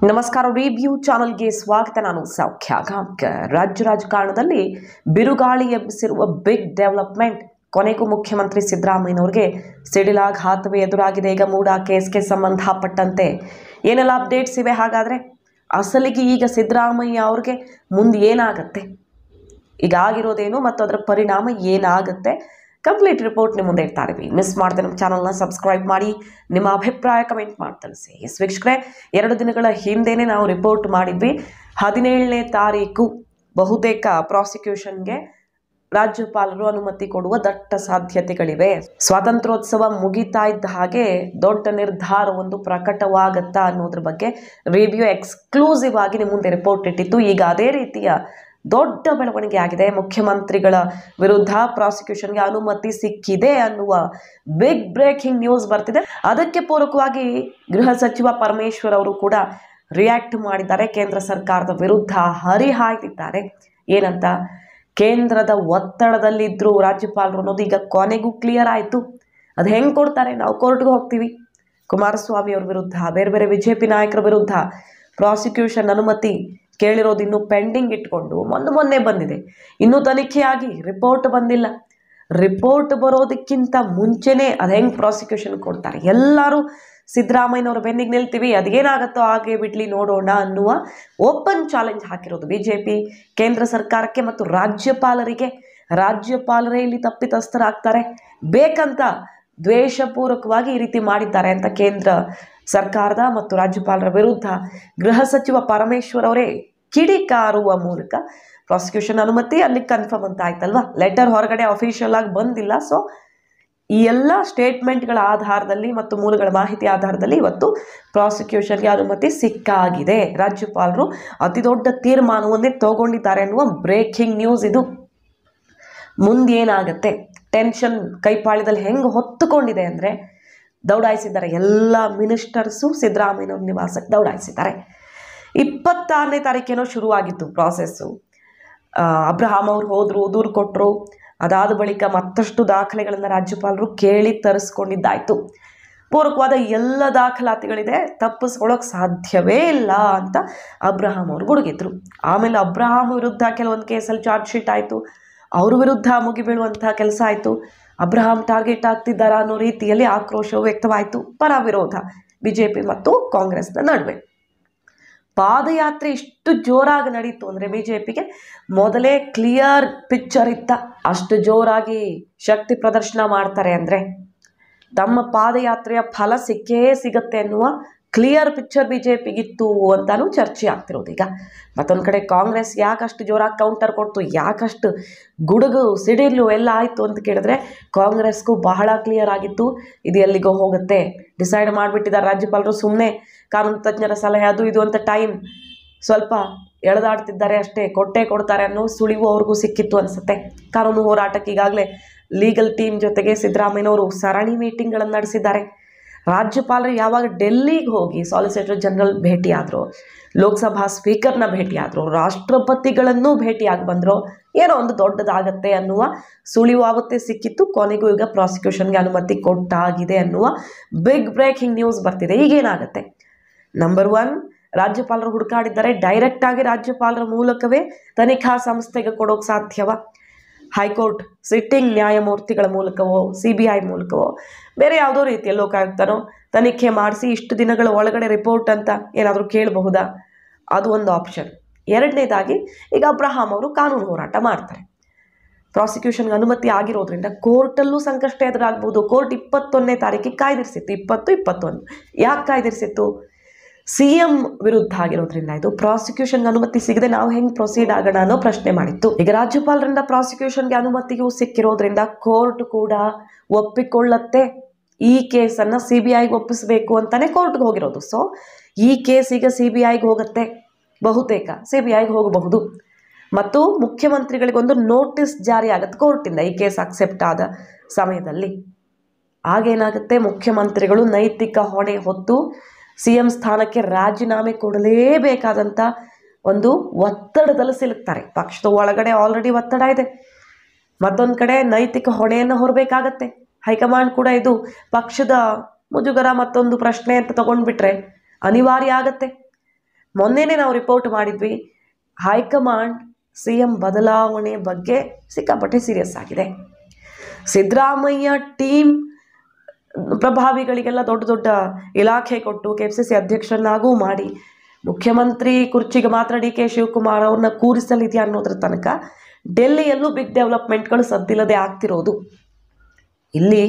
ನಮಸ್ಕಾರ. ರಿವ್ಯೂ ಚಾನಲ್ಗೆ ಸ್ವಾಗತ. ನಾನು ಸೌಖ್ಯ ಗಾಂವ್ಕರ್. ರಾಜ್ಯ ರಾಜಕಾರಣದಲ್ಲಿ ಬಿರುಗಾಳಿ ಎಬ್ಬಿಸಿರುವ ಬಿಗ್ ಡೆವಲಪ್ಮೆಂಟ್. ಕೊನೆಗೂ ಮುಖ್ಯಮಂತ್ರಿ ಸಿದ್ದರಾಮಯ್ಯನವರಿಗೆ ಸಿಡಿಲಾಘಾತವೇ ಎದುರಾಗಿದೆ. ಈಗ ಮೂಡಾ ಕೇಸ್ಗೆ ಸಂಬಂಧಪಟ್ಟಂತೆ ಏನೆಲ್ಲ ಅಪ್ಡೇಟ್ಸ್ ಇವೆ? ಹಾಗಾದರೆ ಅಸಲಿಗೆ ಈಗ ಸಿದ್ದರಾಮಯ್ಯ ಅವ್ರಿಗೆ ಮುಂದೆ ಏನಾಗುತ್ತೆ, ಈಗ ಆಗಿರೋದೇನು ಮತ್ತು ಅದರ ಪರಿಣಾಮ ಏನಾಗುತ್ತೆ, ಕಂಪ್ಲೀಟ್ ರಿಪೋರ್ಟ್ ನಿಮ್ಮ ಮುಂದೆ ಇಡ್ತಾ ಇದ್ದೀವಿ. ಮಿಸ್ ಮಾಡದೆ ನಮ್ಮ ಚಾನಲ್ನ ಸಬ್ಸ್ಕ್ರೈಬ್ ಮಾಡಿ, ನಿಮ್ಮ ಅಭಿಪ್ರಾಯ ಕಮೆಂಟ್ ಮಾಡಿ ತಿಳಿಸಿ. ವೀಕ್ಷಕರೇ, 2 ದಿನಗಳ ಹಿಂದೆನೇ ನಾವು ರಿಪೋರ್ಟ್ ಮಾಡಿದ್ವಿ. 17ನೇ ತಾರೀಕು ಬಹುತೇಕ ಪ್ರಾಸಿಕ್ಯೂಷನ್ಗೆ ರಾಜ್ಯಪಾಲರು ಅನುಮತಿ ಕೊಡುವ ದಟ್ಟ ಸಾಧ್ಯತೆಗಳಿವೆ. ಸ್ವಾತಂತ್ರ್ಯೋತ್ಸವ ಮುಗಿತಾ ಇದ್ದ ಹಾಗೆ ದೊಡ್ಡ ನಿರ್ಧಾರವೊಂದು ಪ್ರಕಟವಾಗತ್ತಾ ಅನ್ನೋದ್ರ ಬಗ್ಗೆ ರಿವ್ಯೂ ಎಕ್ಸ್ಕ್ಲೂಸಿವ್ ಆಗಿ ನಿಮ್ಮ ಮುಂದೆ ರಿಪೋರ್ಟ್ ಇಟ್ಟಿತ್ತು. ಈಗ ಅದೇ ರೀತಿಯ ದೊಡ್ಡ ಬೆಳವಣಿಗೆ ಆಗಿದೆ. ಮುಖ್ಯಮಂತ್ರಿಗಳ ವಿರುದ್ಧ ಪ್ರಾಸಿಕ್ಯೂಷನ್ಗೆ ಅನುಮತಿ ಸಿಕ್ಕಿದೆ ಅನ್ನುವ ಬಿಗ್ ಬ್ರೇಕಿಂಗ್ ನ್ಯೂಸ್ ಬರ್ತಿದೆ. ಅದಕ್ಕೆ ಪೂರಕವಾಗಿ ಗೃಹ ಸಚಿವ ಪರಮೇಶ್ವರ್ ಅವರು ಕೂಡ ರಿಯಾಕ್ಟ್ ಮಾಡಿದ್ದಾರೆ. ಕೇಂದ್ರ ಸರ್ಕಾರದ ವಿರುದ್ಧ ಹರಿಹಾಯ್ದಿದ್ದಾರೆ. ಏನಂತ? ಕೇಂದ್ರದ ಒತ್ತಡದಲ್ಲಿದ್ದರು ರಾಜ್ಯಪಾಲರು ಅನ್ನೋದು ಈಗ ಕೊನೆಗೂ ಕ್ಲಿಯರ್ ಆಯಿತು. ಅದು ಹೆಂಗೆ ಕೊಡ್ತಾರೆ? ನಾವು ಕೋರ್ಟ್ಗೆ ಹೋಗ್ತೀವಿ. ಕುಮಾರಸ್ವಾಮಿ ಅವ್ರ ವಿರುದ್ಧ, ಬೇರೆ ಬೇರೆ ಬಿಜೆಪಿ ನಾಯಕರ ವಿರುದ್ಧ ಪ್ರಾಸಿಕ್ಯೂಷನ್ ಅನುಮತಿ ಕೇಳಿರೋದು ಇನ್ನೂ ಪೆಂಡಿಂಗ್ ಇಟ್ಕೊಂಡು ಮೊನ್ನೆ ಬಂದಿದೆ. ಇನ್ನೂ ತನಿಖೆಯಾಗಿ ರಿಪೋರ್ಟ್ ಬಂದಿಲ್ಲ. ರಿಪೋರ್ಟ್ ಬರೋದಕ್ಕಿಂತ ಮುಂಚೆನೇ ಅದು ಹೆಂಗೆ ಪ್ರಾಸಿಕ್ಯೂಷನ್ ಕೊಡ್ತಾರೆ? ಎಲ್ಲರೂ ಸಿದ್ದರಾಮಯ್ಯನವ್ರ ಬೆನ್ನಿಗೆ ನಿಲ್ತೀವಿ, ಅದೇನಾಗುತ್ತೋ ಹಾಗೆ ಬಿಡ್ಲಿ ನೋಡೋಣ ಅನ್ನುವ ಓಪನ್ ಚಾಲೆಂಜ್ ಹಾಕಿರೋದು ಬಿಜೆಪಿ ಕೇಂದ್ರ ಸರ್ಕಾರಕ್ಕೆ ಮತ್ತು ರಾಜ್ಯಪಾಲರಿಗೆ. ರಾಜ್ಯಪಾಲರೇ ಇಲ್ಲಿ ತಪ್ಪಿತಸ್ಥರಾಗ್ತಾರೆ, ಬೇಕಂತ ದ್ವೇಷಪೂರ್ವಕವಾಗಿ ಈ ರೀತಿ ಮಾಡಿದ್ದಾರೆ ಅಂತ ಕೇಂದ್ರ ಸರ್ಕಾರದ ಮತ್ತು ರಾಜ್ಯಪಾಲರ ವಿರುದ್ಧ ಗೃಹ ಸಚಿವ ಪರಮೇಶ್ವರ್ ಅವರೇ ಕಿಡಿಕಾರುವ ಮೂಲಕ ಪ್ರಾಸಿಕ್ಯೂಷನ್ ಅನುಮತಿ ಅಲ್ಲಿ ಕನ್ಫರ್ಮ್ ಅಂತ ಆಯ್ತಲ್ವಾ. ಲೆಟರ್ ಹೊರಗಡೆ ಅಫಿಷಿಯಲ್ ಆಗಿ ಬಂದಿಲ್ಲ. ಸೊ ಈ ಎಲ್ಲ ಸ್ಟೇಟ್ಮೆಂಟ್ಗಳ ಆಧಾರದಲ್ಲಿ ಮತ್ತು ಮೂಲಗಳ ಮಾಹಿತಿ ಆಧಾರದಲ್ಲಿ ಇವತ್ತು ಪ್ರಾಸಿಕ್ಯೂಷನ್ಗೆ ಅನುಮತಿ ಸಿಕ್ಕಾಗಿದೆ. ರಾಜ್ಯಪಾಲರು ಅತಿ ದೊಡ್ಡ ತೀರ್ಮಾನವನ್ನೇ ತಗೊಂಡಿದ್ದಾರೆ ಅನ್ನುವ ಬ್ರೇಕಿಂಗ್ ನ್ಯೂಸ್ ಇದು. ಮುಂದೇನಾಗತ್ತೆ? ಟೆನ್ಷನ್ ಕೈಪಾಳ್ಯದಲ್ಲಿ ಹೆಂಗೆ ಹೊತ್ತುಕೊಂಡಿದೆ ಅಂದರೆ ದೌಡಾಯಿಸಿದ್ದಾರೆ. ಎಲ್ಲ ಮಿನಿಸ್ಟರ್ಸು ಸಿದ್ದರಾಮಯ್ಯನವ್ರ ನಿವಾಸಕ್ಕೆ ದೌಡಾಯಿಸಿದ್ದಾರೆ. 26ನೇ ತಾರೀಕೇನೋ ಶುರುವಾಗಿತ್ತು ಪ್ರಾಸೆಸ್ಸು. ಅಬ್ರಹಾಂ ಅವ್ರು ಹೋದರು, ದೂರು ಕೊಟ್ಟರು. ಅದಾದ ಬಳಿಕ ಮತ್ತಷ್ಟು ದಾಖಲೆಗಳನ್ನು ರಾಜ್ಯಪಾಲರು ಕೇಳಿ ತರಿಸ್ಕೊಂಡಿದ್ದಾಯಿತು. ಪೂರಕವಾದ ಎಲ್ಲ ದಾಖಲಾತಿಗಳಿದೆ, ತಪ್ಪಿಸ್ಕೊಳ್ಳೋಕೆ ಸಾಧ್ಯವೇ ಇಲ್ಲ ಅಂತ ಅಬ್ರಹಾಂ ಅವರು ಗುಡುಗಿದ್ರು. ಆಮೇಲೆ ಅಬ್ರಹಾಂ ವಿರುದ್ಧ ಕೆಲವೊಂದು ಕೇಸಲ್ಲಿ ಚಾರ್ಜ್ ಶೀಟ್ ಆಯಿತು. ಅವ್ರ ವಿರುದ್ಧ ಮುಗಿಬೀಳುವಂಥ ಕೆಲಸ ಆಯಿತು. ಅಬ್ರಹಾಂ ಟಾರ್ಗೆಟ್ ಆಗ್ತಿದ್ದಾರಾ ಅನ್ನೋ ರೀತಿಯಲ್ಲಿ ಆಕ್ರೋಶವು ವ್ಯಕ್ತವಾಯಿತು. ಪರ ವಿರೋಧ ಬಿಜೆಪಿ ಮತ್ತು ಕಾಂಗ್ರೆಸ್ನ ನಡುವೆ. ಪಾದಯಾತ್ರೆ ಇಷ್ಟು ಜೋರಾಗಿ ನಡೀತು ಅಂದರೆ ಬಿಜೆಪಿಗೆ ಮೊದಲೇ ಕ್ಲಿಯರ್ ಪಿಕ್ಚರ್ ಇತ್ತ. ಅಷ್ಟು ಜೋರಾಗಿ ಶಕ್ತಿ ಪ್ರದರ್ಶನ ಮಾಡ್ತಾರೆ ಅಂದರೆ ತಮ್ಮ ಪಾದಯಾತ್ರೆಯ ಫಲ ಸಿಕ್ಕೇ ಸಿಗತ್ತೆ ಅನ್ನುವ ಕ್ಲಿಯರ್ ಪಿಕ್ಚರ್ ಬಿಜೆಪಿಗಿತ್ತು ಅಂತಾನು ಚರ್ಚೆ ಆಗ್ತಿರೋದು. ಈಗ ಮತ್ತೊಂದು ಕಡೆ ಕಾಂಗ್ರೆಸ್ ಯಾಕಷ್ಟು ಜೋರಾಗಿ ಕೌಂಟರ್ ಕೊಡ್ತು, ಯಾಕಷ್ಟು ಗುಡುಗು ಸಿಡಿಲು ಎಲ್ಲ ಆಯಿತು ಅಂತ ಕೇಳಿದ್ರೆ ಕಾಂಗ್ರೆಸ್ಗೂ ಬಹಳ ಕ್ಲಿಯರ್ ಆಗಿತ್ತು ಇದು ಎಲ್ಲಿಗೋ ಹೋಗುತ್ತೆ. ಡಿಸೈಡ್ ಮಾಡಿಬಿಟ್ಟಿದ್ದಾರೆ ರಾಜ್ಯಪಾಲರು. ಸುಮ್ಮನೆ ಕಾನೂನು ತಜ್ಞರ ಸಲಹೆ ಅದು ಇದು ಅಂತ ಟೈಮ್ ಸ್ವಲ್ಪ ಎಳೆದಾಡ್ತಿದ್ದಾರೆ ಅಷ್ಟೇ, ಕೊಟ್ಟೇ ಕೊಡ್ತಾರೆ ಅನ್ನೋ ಸುಳಿವು ಅವ್ರಿಗೂ ಸಿಕ್ಕಿತ್ತು ಅನಿಸುತ್ತೆ. ಕಾನೂನು ಹೋರಾಟಕ್ಕೆ ಈಗಾಗಲೇ ಲೀಗಲ್ ಟೀಮ್ ಜೊತೆಗೆ ಸಿದ್ದರಾಮಯ್ಯನವರು ಸರಣಿ ಮೀಟಿಂಗ್ಗಳನ್ನು ನಡೆಸಿದ್ದಾರೆ. ರಾಜ್ಯಪಾಲರು ಯಾವಾಗ ಡೆಲ್ಲಿಗೆ ಹೋಗಿ ಸಾಲಿಸಿಟರ್ ಜನರಲ್ ಭೇಟಿಯಾದರು, ಲೋಕಸಭಾ ಸ್ಪೀಕರ್ನ ಭೇಟಿಯಾದರು, ರಾಷ್ಟ್ರಪತಿಗಳನ್ನು ಭೇಟಿಯಾಗಿ ಬಂದರು, ಏನೋ ಒಂದು ದೊಡ್ಡದಾಗತ್ತೆ ಅನ್ನುವ ಸುಳಿವು ಆವತ್ತೇ ಸಿಕ್ಕಿತ್ತು. ಕೊನೆಗೂ ಈಗ ಪ್ರಾಸಿಕ್ಯೂಷನ್ಗೆ ಅನುಮತಿ ಕೊಟ್ಟಾಗಿದೆ ಅನ್ನುವ ಬಿಗ್ ಬ್ರೇಕಿಂಗ್ ನ್ಯೂಸ್ ಬರ್ತಿದೆ. ಈಗೇನಾಗುತ್ತೆ? ನಂಬರ್ 1, ರಾಜ್ಯಪಾಲರು ಹುಡುಕಾಡಿದ್ದಾರೆ. ಡೈರೆಕ್ಟಾಗಿ ರಾಜ್ಯಪಾಲರ ಮೂಲಕವೇ ತನಿಖಾ ಸಂಸ್ಥೆಗೆ ಕೊಡೋಕೆ ಸಾಧ್ಯವ? ಹೈಕೋರ್ಟ್ ಸಿಟ್ಟಿಂಗ್ ನ್ಯಾಯಮೂರ್ತಿಗಳ ಮೂಲಕವೋ, CBI ಮೂಲಕವೋ, ಬೇರೆ ಯಾವುದೋ ರೀತಿಯ ಲೋಕಾಯುಕ್ತನೋ ತನಿಖೆ ಮಾಡಿಸಿ ಇಷ್ಟು ದಿನಗಳ ಒಳಗಡೆ ರಿಪೋರ್ಟ್ ಅಂತ ಏನಾದರೂ ಕೇಳಬಹುದಾ? ಅದು ಒಂದು ಆಪ್ಷನ್. ಎರಡನೇದಾಗಿ ಈಗ ಅಬ್ರಹಾಂ ಅವರು ಕಾನೂನು ಹೋರಾಟ ಮಾಡ್ತಾರೆ. ಪ್ರಾಸಿಕ್ಯೂಷನ್ಗೆ ಅನುಮತಿ ಆಗಿರೋದ್ರಿಂದ ಕೋರ್ಟಲ್ಲೂ ಸಂಕಷ್ಟ ಎದುರಾಗ್ಬೋದು. ಕೋರ್ಟ್ 21ನೇ ತಾರೀಕಿಗೆ ಕಾಯ್ದಿರಿಸಿತ್ತು. 20-21 ಯಾಕೆ ಕಾಯ್ದಿರಿಸಿತ್ತು? CM ವಿರುದ್ಧ ಆಗಿರೋದ್ರಿಂದ. ಇದು ಪ್ರಾಸಿಕ್ಯೂಷನ್ಗೆ ಅನುಮತಿ ಸಿಗದೆ ನಾವು ಹೆಂಗೆ ಪ್ರೊಸೀಡ್ ಆಗೋಣ ಅನ್ನೋ ಪ್ರಶ್ನೆ ಮಾಡಿತ್ತು. ಈಗ ರಾಜ್ಯಪಾಲರಿಂದ ಪ್ರಾಸಿಕ್ಯೂಷನ್ಗೆ ಅನುಮತಿಯೂ ಸಿಕ್ಕಿರೋದ್ರಿಂದ ಕೋರ್ಟ್ ಕೂಡ ಒಪ್ಪಿಕೊಳ್ಳತ್ತೆ. ಈ ಕೇಸನ್ನು CBIಗೆ ಒಪ್ಪಿಸಬೇಕು ಅಂತಾನೆ ಕೋರ್ಟ್ಗೆ ಹೋಗಿರೋದು. ಸೊ ಈ ಕೇಸ್ ಈಗ CBIಗೆ ಹೋಗುತ್ತೆ. ಬಹುತೇಕ CBIಗೆ ಹೋಗಬಹುದು. ಮತ್ತು ಮುಖ್ಯಮಂತ್ರಿಗಳಿಗೊಂದು ನೋಟಿಸ್ ಜಾರಿ ಆಗುತ್ತೆ ಕೋರ್ಟಿಂದ ಈ ಕೇಸ್ ಅಕ್ಸೆಪ್ಟ್ ಆದ ಸಮಯದಲ್ಲಿ. ಆಗೇನಾಗುತ್ತೆ? ಮುಖ್ಯಮಂತ್ರಿಗಳು ನೈತಿಕ ಹೊಣೆ ಹೊತ್ತು CM ಸ್ಥಾನಕ್ಕೆ ರಾಜೀನಾಮೆ ಕೊಡಲೇಬೇಕಾದಂಥ ಒಂದು ಒತ್ತಡದಲ್ಲಿ ಸಿಲುಕ್ತಾರೆ. ಪಕ್ಷದ ಒಳಗಡೆ ಆಲ್ರೆಡಿ ಒತ್ತಡ ಇದೆ, ಮತ್ತೊಂದು ಕಡೆ ನೈತಿಕ ಹೊಣೆಯನ್ನು ಹೊರಬೇಕಾಗತ್ತೆ. ಹೈಕಮಾಂಡ್ ಕೂಡ ಇದು ಪಕ್ಷದ ಮುಜುಗರ ಮತ್ತೊಂದು ಪ್ರಶ್ನೆ ಅಂತ ತಗೊಂಡ್ಬಿಟ್ರೆ ಅನಿವಾರ್ಯ ಆಗತ್ತೆ. ಮೊನ್ನೆನೇ ನಾವು ರಿಪೋರ್ಟ್ ಮಾಡಿದ್ವಿ, ಹೈಕಮಾಂಡ್ CM ಬದಲಾವಣೆ ಬಗ್ಗೆ ಸಿಕ್ಕಾಪಟ್ಟೆ ಸೀರಿಯಸ್ ಆಗಿದೆ. ಸಿದ್ದರಾಮಯ್ಯ ಟೀಮ್ ಪ್ರಭಾವಿಗಳಿಗೆಲ್ಲ ದೊಡ್ಡ ದೊಡ್ಡ ಇಲಾಖೆ ಕೊಟ್ಟು KPCC ಅಧ್ಯಕ್ಷರನ್ನಾಗೂ ಮಾಡಿ ಮುಖ್ಯಮಂತ್ರಿ ಕುರ್ಚಿಗೆ ಮಾತ್ರ DK ಶಿವಕುಮಾರ್ ಅವ್ರನ್ನ ಕೂರಿಸಲಿದೆಯಾ ಅನ್ನೋದ್ರ ತನಕ ಡೆಲ್ಲಿಯಲ್ಲೂ ಬಿಗ್ ಡೆವಲಪ್ಮೆಂಟ್ಗಳು ಸದ್ದಿಲ್ಲದೆ ಆಗ್ತಿರೋದು. ಇಲ್ಲಿ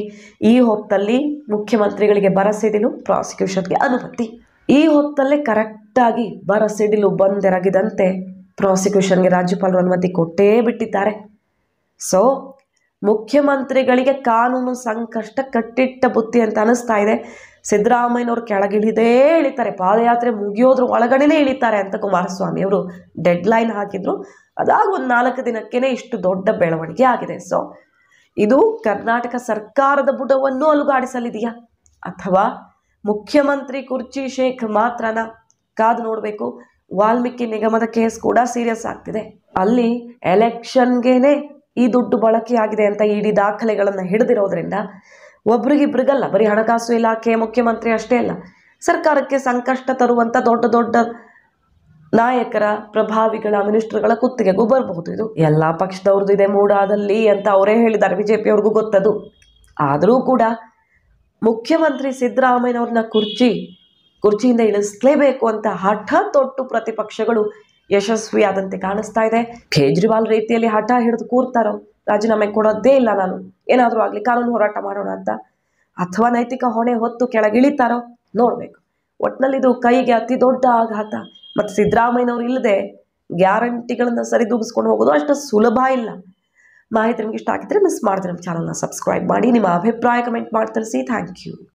ಈ ಹೊತ್ತಲ್ಲಿ ಮುಖ್ಯಮಂತ್ರಿಗಳಿಗೆ ಬರಸಿಡಿಲು, ಪ್ರಾಸಿಕ್ಯೂಷನ್ಗೆ ಅನುಮತಿ. ಈ ಹೊತ್ತಲ್ಲೇ ಕರೆಕ್ಟಾಗಿ ಬರಸಿಡಿಲು ಬಂದೆರಗಿದಂತೆ ಪ್ರಾಸಿಕ್ಯೂಷನ್ಗೆ ರಾಜ್ಯಪಾಲರು ಅನುಮತಿ ಕೊಟ್ಟೇ ಬಿಟ್ಟಿದ್ದಾರೆ. ಸೊ ಮುಖ್ಯಮಂತ್ರಿಗಳಿಗೆ ಕಾನೂನು ಸಂಕಷ್ಟ ಕಟ್ಟಿಟ್ಟ ಬುತ್ತಿ ಅಂತ ಅನಿಸ್ತಾ ಇದೆ. ಸಿದ್ದರಾಮಯ್ಯನವ್ರು ಕೆಳಗಿಳಿದೇ ಇಳಿತಾರೆ, ಪಾದಯಾತ್ರೆ ಮುಗಿಯೋದ್ರ ಒಳಗಡೆನೇ ಇಳಿತಾರೆ ಅಂತ ಕುಮಾರಸ್ವಾಮಿ ಅವರು ಡೆಡ್ಲೈನ್ ಹಾಕಿದ್ರು. ಅದಾಗ ಒಂದು 4 ದಿನಕ್ಕೇ ಇಷ್ಟು ದೊಡ್ಡ ಬೆಳವಣಿಗೆ ಆಗಿದೆ. ಸೊ ಇದು ಕರ್ನಾಟಕ ಸರ್ಕಾರದ ಬುಡವನ್ನು ಅಲುಗಾಡಿಸಲಿದೆಯಾ ಅಥವಾ ಮುಖ್ಯಮಂತ್ರಿ ಕುರ್ಚಿ ಶೇಖ್ ಮಾತ್ರನ? ಕಾದು ನೋಡಬೇಕು. ವಾಲ್ಮೀಕಿ ನಿಗಮದ ಕೇಸ್ ಕೂಡ ಸೀರಿಯಸ್ ಆಗ್ತಿದೆ. ಅಲ್ಲಿ ಎಲೆಕ್ಷನ್ಗೇನೆ ಈ ದುಡ್ಡು ಬಳಕೆಯಾಗಿದೆ ಅಂತ ಇಡೀ ದಾಖಲೆಗಳನ್ನು ಹಿಡಿದಿರೋದ್ರಿಂದ ಒಬ್ರಿಗಿಬ್ರಿಗಲ್ಲ, ಬರೀ ಹಣಕಾಸು ಇಲಾಖೆ ಮುಖ್ಯಮಂತ್ರಿ ಅಷ್ಟೇ ಅಲ್ಲ, ಸರ್ಕಾರಕ್ಕೆ ಸಂಕಷ್ಟ ತರುವಂಥ ದೊಡ್ಡ ದೊಡ್ಡ ನಾಯಕರ, ಪ್ರಭಾವಿಗಳ, ಮಿನಿಸ್ಟರ್ಗಳ ಕುತ್ತಿಗೆಗೂ ಬರಬಹುದು. ಇದು ಎಲ್ಲ ಪಕ್ಷದವ್ರದ್ದು ಇದೆ ಮೂಡಾದಲ್ಲಿ ಅಂತ ಅವರೇ ಹೇಳಿದ್ದಾರೆ, BJP ಅವ್ರಿಗೂ ಗೊತ್ತದು. ಆದರೂ ಕೂಡ ಮುಖ್ಯಮಂತ್ರಿ ಸಿದ್ದರಾಮಯ್ಯನವ್ರನ್ನ ಕುರ್ಚಿಯಿಂದ ಇಳಿಸಲೇಬೇಕು ಅಂತ ಹಠ ತೊಟ್ಟು ಪ್ರತಿಪಕ್ಷಗಳು ಯಶಸ್ವಿಯಾದಂತೆ ಕಾಣಿಸ್ತಾ ಇದೆ. ಕೇಜ್ರಿವಾಲ್ ರೀತಿಯಲ್ಲಿ ಹಠ ಹಿಡಿದು ಕೂರ್ತಾರೋ, ರಾಜೀನಾಮೆ ಕೊಡೋದೇ ಇಲ್ಲ ನಾನು, ಏನಾದರೂ ಆಗಲಿ ಕಾನೂನು ಹೋರಾಟ ಮಾಡೋಣ ಅಂತ, ಅಥವಾ ನೈತಿಕ ಹೊಣೆ ಹೊತ್ತು ಕೆಳಗಿಳಿತಾರೋ ನೋಡಬೇಕು. ಒಟ್ಟಿನಲ್ಲಿ ಇದು ಕೈಗೆ ಅತಿ ದೊಡ್ಡ ಆಘಾತ. ಮತ್ತು ಸಿದ್ದರಾಮಯ್ಯನವ್ರು ಇಲ್ಲದೆ ಗ್ಯಾರಂಟಿಗಳನ್ನು ಸರಿದೂಗಿಸ್ಕೊಂಡು ಹೋಗೋದು ಅಷ್ಟು ಸುಲಭ ಇಲ್ಲ. ಮಾಹಿತಿ ನಿಮ್ಗೆ ಇಷ್ಟ ಆಗಿದ್ರೆ ಮಿಸ್ ಮಾಡಿದ್ರೆ ನಮ್ಮ ಚಾನಲ್ನ ಸಬ್ಸ್ಕ್ರೈಬ್ ಮಾಡಿ, ನಿಮ್ಮ ಅಭಿಪ್ರಾಯ ಕಮೆಂಟ್ ಮಾಡಿ ತಿಳಿಸಿ. Thank you.